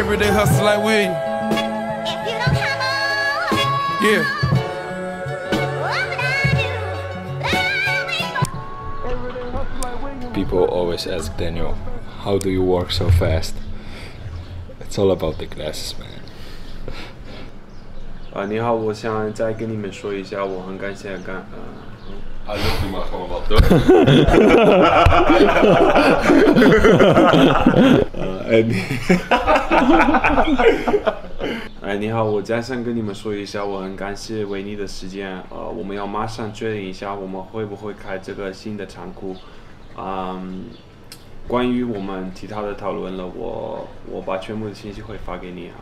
Everyday hustle like William. Yeah. People always ask Daniel, how do you work so fast? It's all about the glasses, man. 你好，我想再跟你们说一下，我很感谢I love you, man. Kom wat哎，你好，我再想跟你们说一下，我很感谢维尼的时间。我们要马上确认一下，我们会不会开这个新的仓库。关于我们其他的讨论了，我把全部的信息会发给你啊。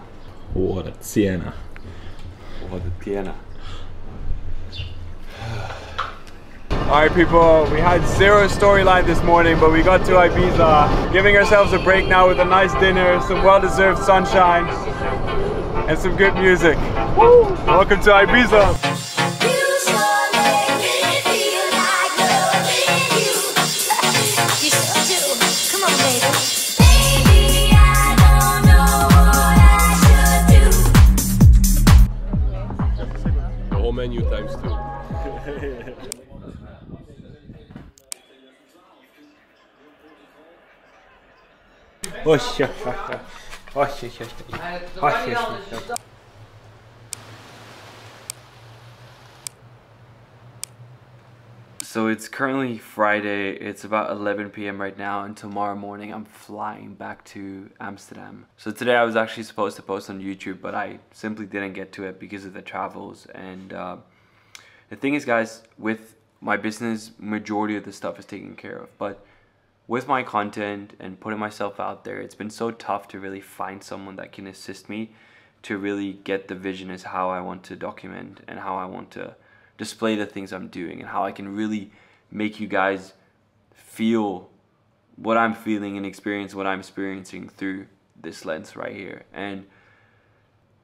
我的天啊！我的天啊！ Alright people, we had zero storyline this morning, but we got to Ibiza, giving ourselves a break now with a nice dinner, some well-deserved sunshine, and some good music. Woo! Welcome to Ibiza! The whole menu times 2. Oh shit! Oh shit! Oh shit! So it's currently Friday, it's about 11 p.m. right now, and tomorrow morning I'm flying back to Amsterdam. So today I was actually supposed to post on YouTube, but I simply didn't get to it because of the travels. And the thing is, guys, with my business, majority of the stuff is taken care of, but with my content and putting myself out there, it's been so tough to really find someone that can assist me to really get the vision as how I want to document and how I want to display the things I'm doing, and how I can really make you guys feel what I'm feeling and experience what I'm experiencing through this lens right here. And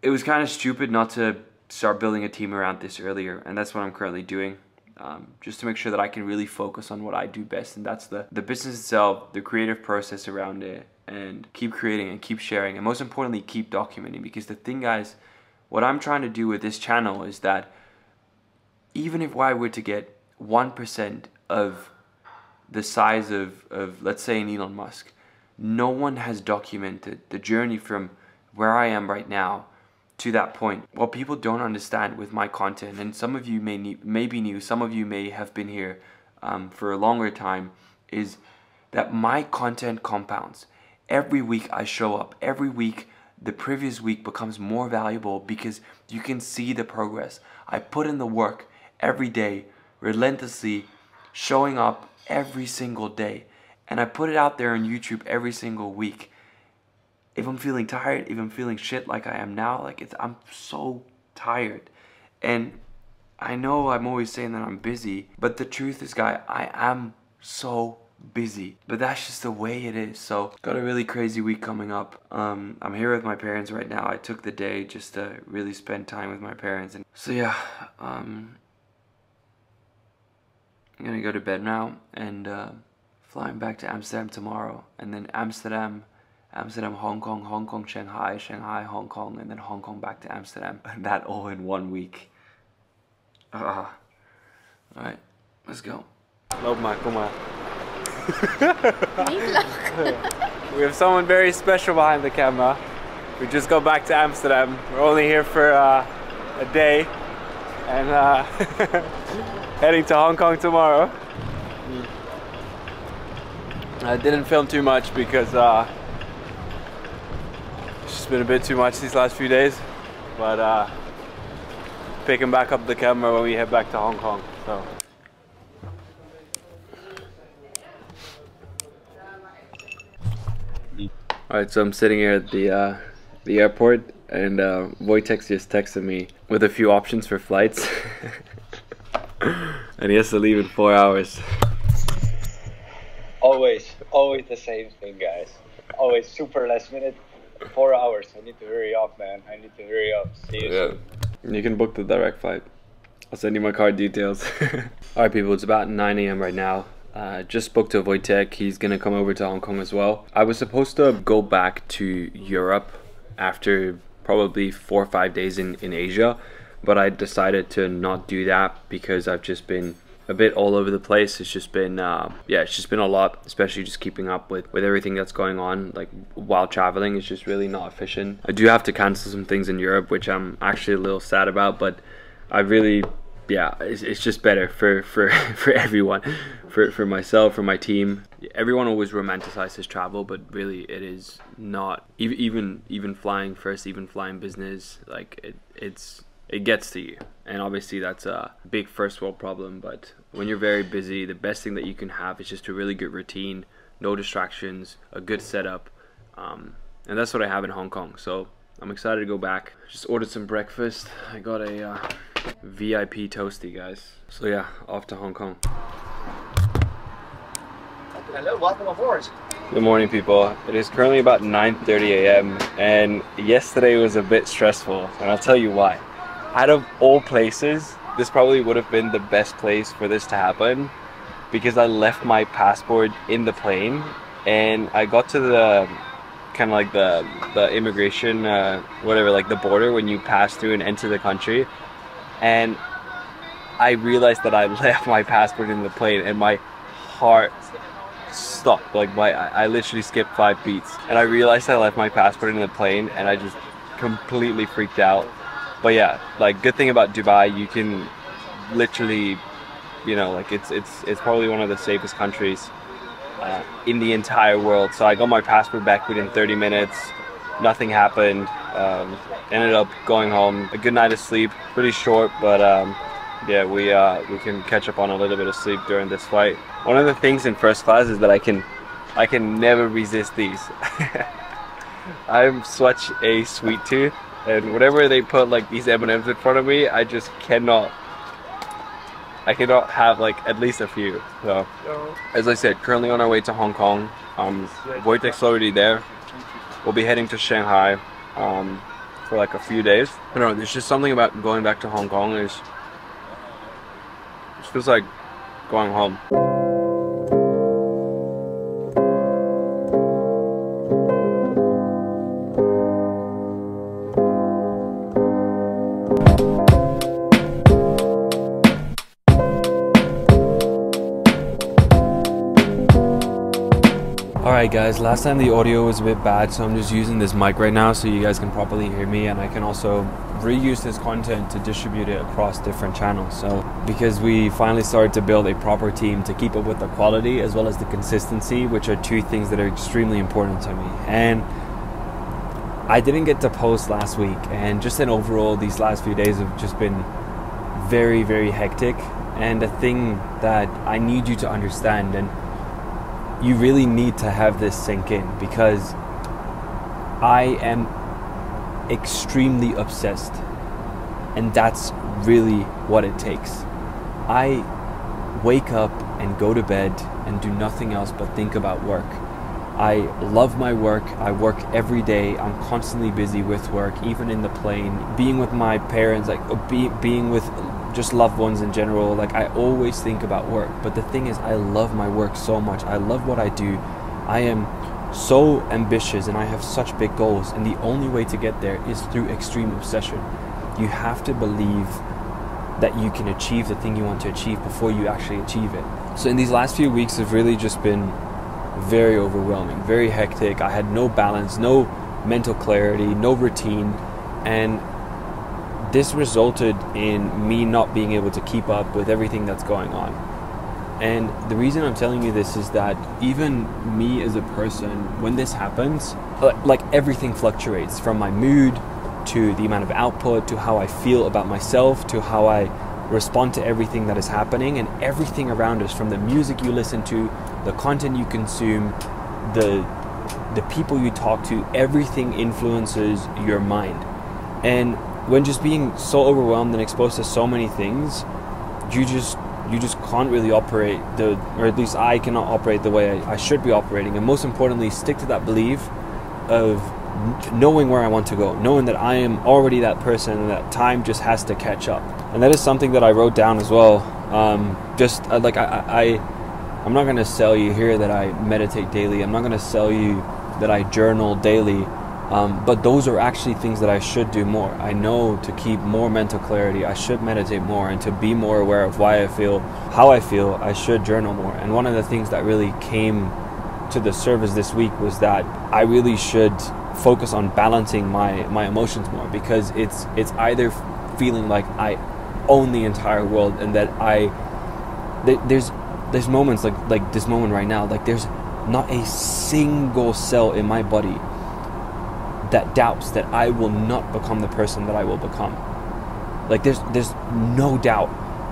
it was kind of stupid not to start building a team around this earlier, and that's what I'm currently doing. Just to make sure that I can really focus on what I do best, and that's the business itself, the creative process around it, and keep creating and keep sharing, and most importantly keep documenting. Because the thing, guys, what I'm trying to do with this channel is that even if I were to get 1% of the size of let's say an Elon Musk, no one has documented the journey from where I am right now to that point. What people don't understand with my content, and some of you may be new, some of you may have been here for a longer time, is that my content compounds. Every week I show up, every week the previous week becomes more valuable because you can see the progress. I put in the work every day, relentlessly showing up every single day, and I put it out there on YouTube every single week. If I'm feeling tired, if I'm feeling shit like I am now, like I'm so tired. And I know I'm always saying that I'm busy, but the truth is, guys, I am so busy. But that's just the way it is. So got a really crazy week coming up. I'm here with my parents right now. I took the day just to really spend time with my parents. And so yeah, I'm gonna go to bed now and flying back to Amsterdam tomorrow, and then Amsterdam, Hong Kong, Shanghai, Hong Kong, and then Hong Kong back to Amsterdam. And that all in 1 week. Alright, let's go. Loop maar, kom maar. We have someone very special behind the camera. We just got back to Amsterdam. We're only here for a day, and heading to Hong Kong tomorrow. I didn't film too much because it's just been a bit too much these last few days, but picking back up the camera when we head back to Hong Kong. So. Alright, so I'm sitting here at the airport, and Wojtek just texted me with a few options for flights. And he has to leave in 4 hours. Always the same thing, guys. Always super last minute. 4 hours. I need to hurry up, man. I need to hurry up. See you soon. You can book the direct flight. I'll send you my card details. Alright people, it's about 9 AM right now. Just spoke to Wojtek. He's gonna come over to Hong Kong as well. I was supposed to go back to Europe after probably 4 or 5 days in Asia, but I decided to not do that because I've just been a bit all over the place. It's just been it's just been a lot, especially just keeping up with everything that's going on, like while traveling. It's just really not efficient. I do have to cancel some things in Europe, which I'm actually a little sad about, but I really, it's just better for everyone, for myself, for my team. Everyone always romanticizes travel, but really it is not. Even flying first, even flying business, like it gets to you. And obviously that's a big first world problem, but when you're very busy, the best thing that you can have is just a really good routine, no distractions, a good setup, and that's what I have in Hong Kong. So I'm excited to go back. Just ordered some breakfast. I got a VIP toasty, guys. So yeah, off to Hong Kong. Hello, welcome aboard. Good morning, people. It is currently about 9:30 a.m. and yesterday was a bit stressful, and I'll tell you why. Out of all places, this probably would have been the best place for this to happen, because I left my passport in the plane and I got to the kind of like the immigration whatever, like the border when you pass through and enter the country, and I realized that I left my passport in the plane and my heart stopped. Like I literally skipped 5 beats, and I realized I left my passport in the plane and I just completely freaked out. But yeah, like good thing about Dubai, you can literally, you know, like it's probably one of the safest countries in the entire world. So I got my passport back within 30 minutes. Nothing happened. Ended up going home. A good night of sleep, pretty short, but yeah, we can catch up on a little bit of sleep during this flight. One of the things in first class is that I can never resist these. I'm such a sweet tooth, and whenever they put like these M&Ms in front of me, I just cannot have like at least a few. So as I said, currently on our way to Hong Kong. Wojtek's already there. We'll be heading to Shanghai for like a few days. I don't know, there's just something about going back to Hong Kong. It feels like going home. Alright guys, last time the audio was a bit bad, so I'm just using this mic right now so you guys can properly hear me, and I can also reuse this content to distribute it across different channels. So because we finally started to build a proper team to keep up with the quality as well as the consistency, which are two things that are extremely important to me. And I didn't get to post last week, and just in overall these last few days have just been very, very hectic. And the thing that I need you to understand, and you really need to have this sink in, because I am extremely obsessed, and that's really what it takes. I wake up and go to bed and do nothing else but think about work. I love my work. I work every day. I'm constantly busy with work, even in the plane, being with my parents, like being with just loved ones in general. Like I always think about work, but the thing is, I love my work so much. I love what I do. I am so ambitious and I have such big goals, and the only way to get there is through extreme obsession. You have to believe that you can achieve the thing you want to achieve before you actually achieve it. So in these last few weeks have really just been very overwhelming, very hectic. I had no balance, no mental clarity, no routine, and this resulted in me not being able to keep up with everything that's going on. And the reason I'm telling you this is that even me as a person, when this happens, like everything fluctuates, from my mood to the amount of output to how I feel about myself to how I respond to everything that is happening, and everything around us, from the music you listen to, the content you consume, the people you talk to, everything influences your mind. And when just being so overwhelmed and exposed to so many things, you just can't really operate or at least I cannot operate the way I should be operating. And most importantly, stick to that belief of knowing where I want to go, knowing that I am already that person and that time just has to catch up. And that is something that I wrote down as well. I'm not going to sell you here that I meditate daily. I'm not going to sell you that I journal daily. But those are actually things that I should do more. I know to keep more mental clarity, I should meditate more, and to be more aware of why I feel, how I feel, I should journal more. And one of the things that really came to the surface this week was that I really should focus on balancing my emotions more, because it's either feeling like I own the entire world and that there's moments like this moment right now, like there's not a single cell in my body that doubts that I will not become the person that I will become. Like there's no doubt.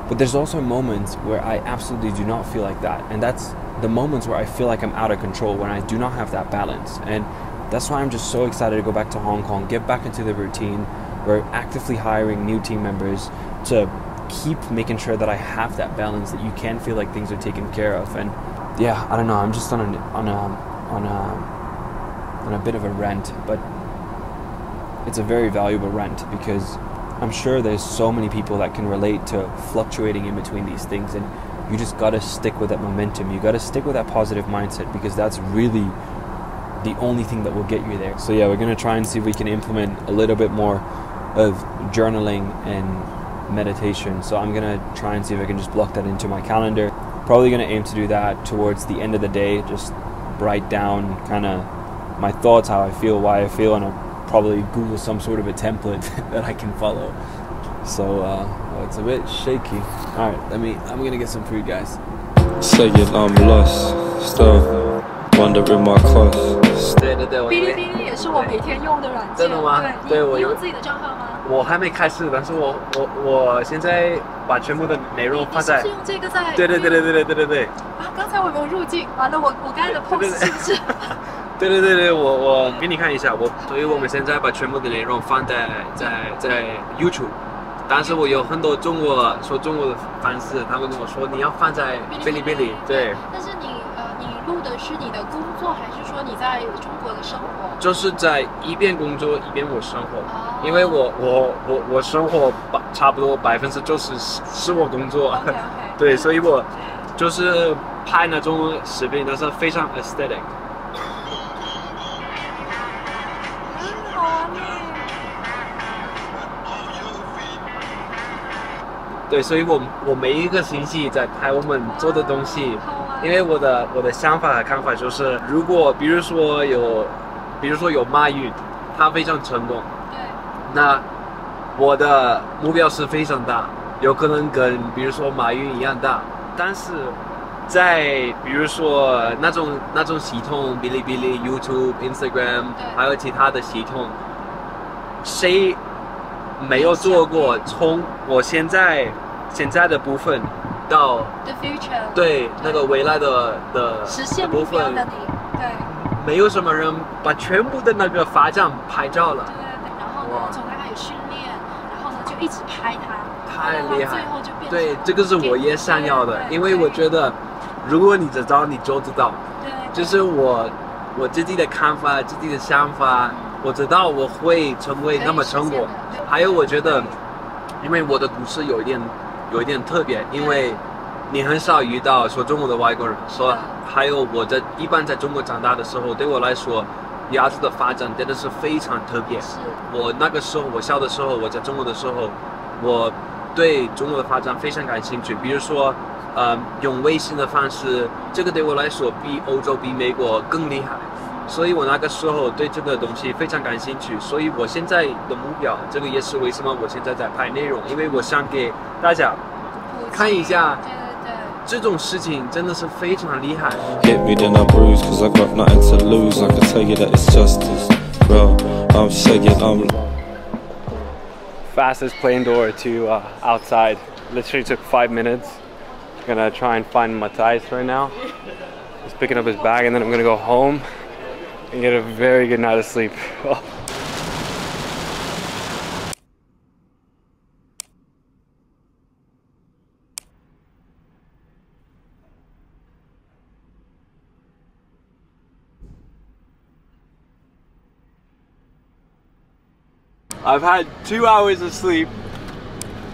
But there's also moments where I absolutely do not feel like that, and that's the moments where I feel like I'm out of control, when I do not have that balance. And that's why I'm just so excited to go back to Hong Kong, get back into the routine. We're actively hiring new team members to keep making sure that I have that balance, that you can feel like things are taken care of. And yeah, I don't know, I'm just on a bit of a rant, but it's a very valuable rant, because I'm sure there's so many people that can relate to fluctuating in between these things, and you just gotta stick with that momentum. You gotta stick with that positive mindset, because that's really the only thing that will get you there. So yeah, we're gonna try and see if we can implement a little bit more of journaling and meditation. So I'm gonna try and see if I can just block that into my calendar. Probably gonna aim to do that towards the end of the day, just write down kind of my thoughts, how I feel, why I feel, and I'll probably Google some sort of a template that I can follow. So well, it's a bit shaky. All right, I'm gonna get some food, guys. Saying I'm lost, still wondering my cost. 对，哔哩哔哩也是我每天用的软件。真的吗？对，你有自己的账号吗？我还没开始，但是我现在把全部的内容放在。你是用这个在？对。啊，刚才我没有入镜，完了我刚才的 post 是不是？对，我给你看一下，所以我们现在把全部的内容放在 YouTube， 但是我有很多说中国的粉丝，他们跟我说你要放在哔哩哔哩，对。但是你录的是你的工作，还是说你在中国的生活？就是在一边工作一边我生活，因为我生活差不多90%是我工作， okay. 对，所以我就是拍那种视频，但是非常 aesthetic。对，所以我每一个星期在拍我们做的东西，因为我的想法和看法就是，如果比如说有马云，他非常成功，对，那我的目标是非常大，有可能跟比如说马云一样大，但是在比如说那种系统，哔哩哔哩、YouTube、Instagram， 还有其他的系统，谁没有做过从我现在的部分到 the future， 对那个未来的实现部分的你，对，没有什么人把全部的那个发展拍照了。对，然后呢，从他开始训练，然后呢就一直拍他，太厉害，最后就变成对，这个是我也想要的，因为我觉得如果你知道，你就知道，对，就是我自己的看法，自己的想法。我知道我会成为那么成功，还有我觉得，因为我的故事有一点特别，因为你很少遇到说中国的外国人，说还有我一般在中国长大的时候，对我来说，亚洲的发展真的是非常特别。我那个时候，我小的时候，我在中国的时候，我对中国的发展非常感兴趣，比如说，用微信的方式，这个对我来说比欧洲、比美国更厉害。所以我那个时候对这个东西非常感兴趣，所以我现在的目标，这个也是为什么我现在在拍内容，因为我想给大家看一下，这种事情真的是非常厉害。Hit me then I bruise, cause I got nothing to lose. I can tell you that it's justice, bro. I'm saying I'm fastest plane door to outside. Literally took 5 minutes. Gonna try and find Matthias right now. He's picking up his bag, and then I'm gonna go home and get a very good night of sleep. I've had 2 hours of sleep.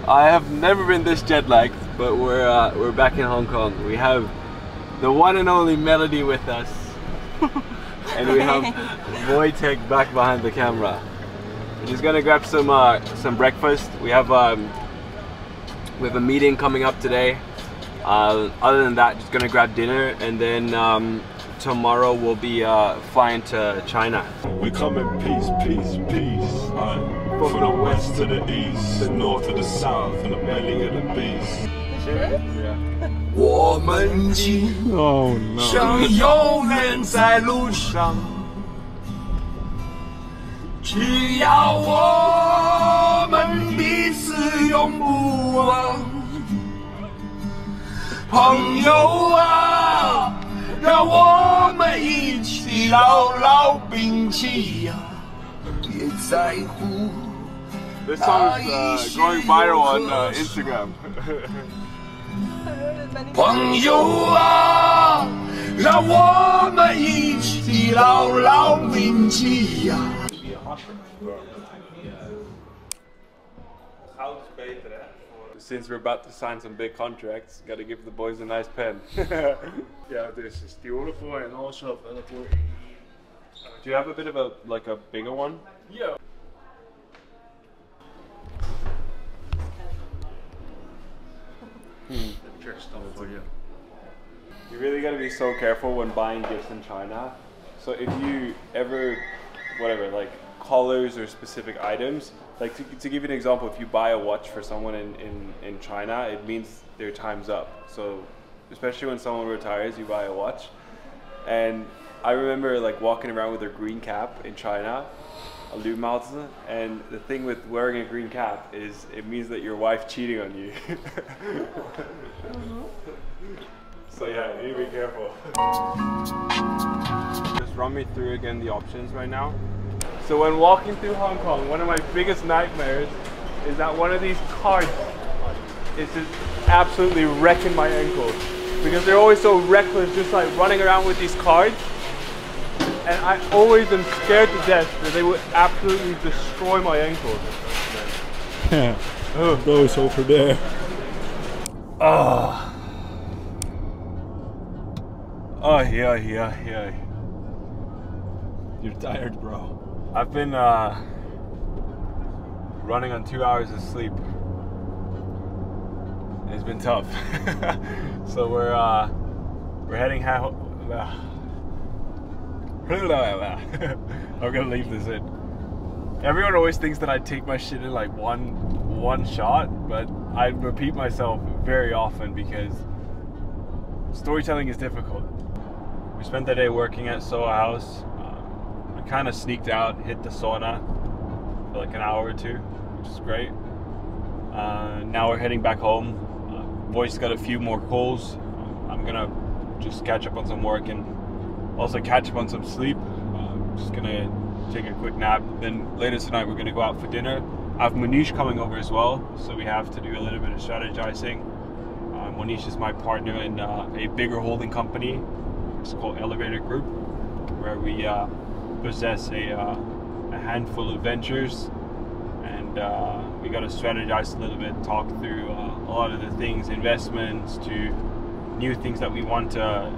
I have never been this jet lagged, but we're back in Hong Kong. We have the one and only Melody with us. And we have Wojtek back behind the camera. He's gonna grab some breakfast. We have a meeting coming up today. Other than that, just gonna grab dinner, and then tomorrow we'll be flying to China. We come in peace, peace, peace. From the west to the east, the north to the south, from the belly of the beast. Yeah. 我们今生永远在路上，只要我们彼此永不忘。朋友啊，让我们一起牢牢铭记呀，别在乎。 This song is going viral on Instagram. 朋友啊，让我们一起牢牢铭记呀。 Since we're about to sign some big contracts, gotta give the boys a nice pen. Yeah, this is beautiful and also available. Do you have a bit of a bigger one? Yeah. For you. You really gotta be so careful when buying gifts in China. So if you ever, whatever, like colors or specific items, like to give you an example, if you buy a watch for someone in China, it means their time's up. So especially when someone retires, you buy a watch. And I remember like walking around with a green cap in China, a Lümaozi, and the thing with wearing a green cap is it means that your wife's cheating on you. So yeah, you need to be careful. Just run me through again the options right now. So when walking through Hong Kong, one of my biggest nightmares is that one of these carts is just absolutely wrecking my ankles. Because they're always so reckless, just like running around with these cards. And I always am scared to death that they would absolutely destroy my ankles. Yeah, those over there. Oh. Oh yeah. You're tired, bro. I've been running on 2 hours of sleep. It's been tough. So we're heading I'm gonna leave this in. Everyone always thinks that I take my shit in like one shot, but I repeat myself very often because storytelling is difficult. We spent the day working at Soho House. I kind of sneaked out, hit the sauna for like an hour or two, which is great. Now we're heading back home. Boy's got a few more calls. I'm gonna just catch up on some work and also catch up on some sleep. Just gonna take a quick nap. Then later tonight we're gonna go out for dinner. I have Monish coming over as well, so we have to do a little bit of strategizing. Monish is my partner in a bigger holding company. It's called Elevator Group, where we possess a handful of ventures, and we got to strategize a little bit, talk through a lot of the things, investments to new things that we want to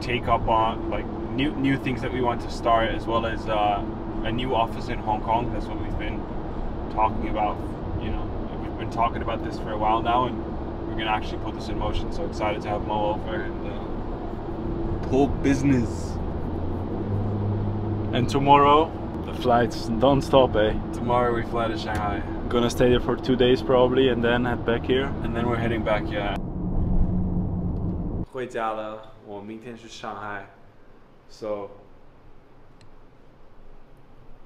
take up on, like new things that we want to start, as well as a new office in Hong Kong. That's what we've been talking about. You know, we've been talking about this for a while now, and we're gonna actually put this in motion. So excited to have Mo over and talk business. And tomorrow, the flights don't stop, eh? Tomorrow we fly to Shanghai. Gonna stay there for 2 days probably, and then head back here. And then we're heading back, yeah. 回家了，我明天去上海。So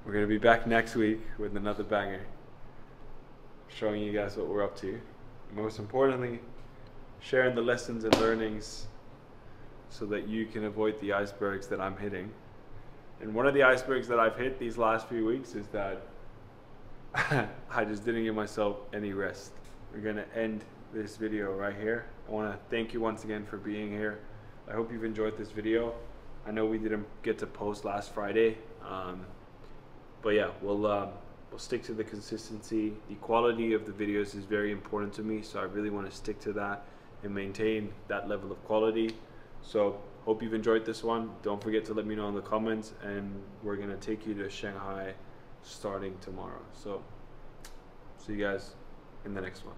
we're gonna be back next week with another banger, showing you guys what we're up to. Most importantly, sharing the lessons and learnings so that you can avoid the icebergs that I'm hitting. And one of the icebergs that I've hit these last few weeks is that I just didn't give myself any rest. We're gonna end this video right here. I wanna thank you once again for being here. I hope you've enjoyed this video. I know we didn't get to post last Friday, but yeah, we'll stick to the consistency. The quality of the videos is very important to me, so I really want to stick to that and maintain that level of quality. So hope you've enjoyed this one. Don't forget to let me know in the comments, and we're gonna take you to Shanghai starting tomorrow. So see you guys in the next one.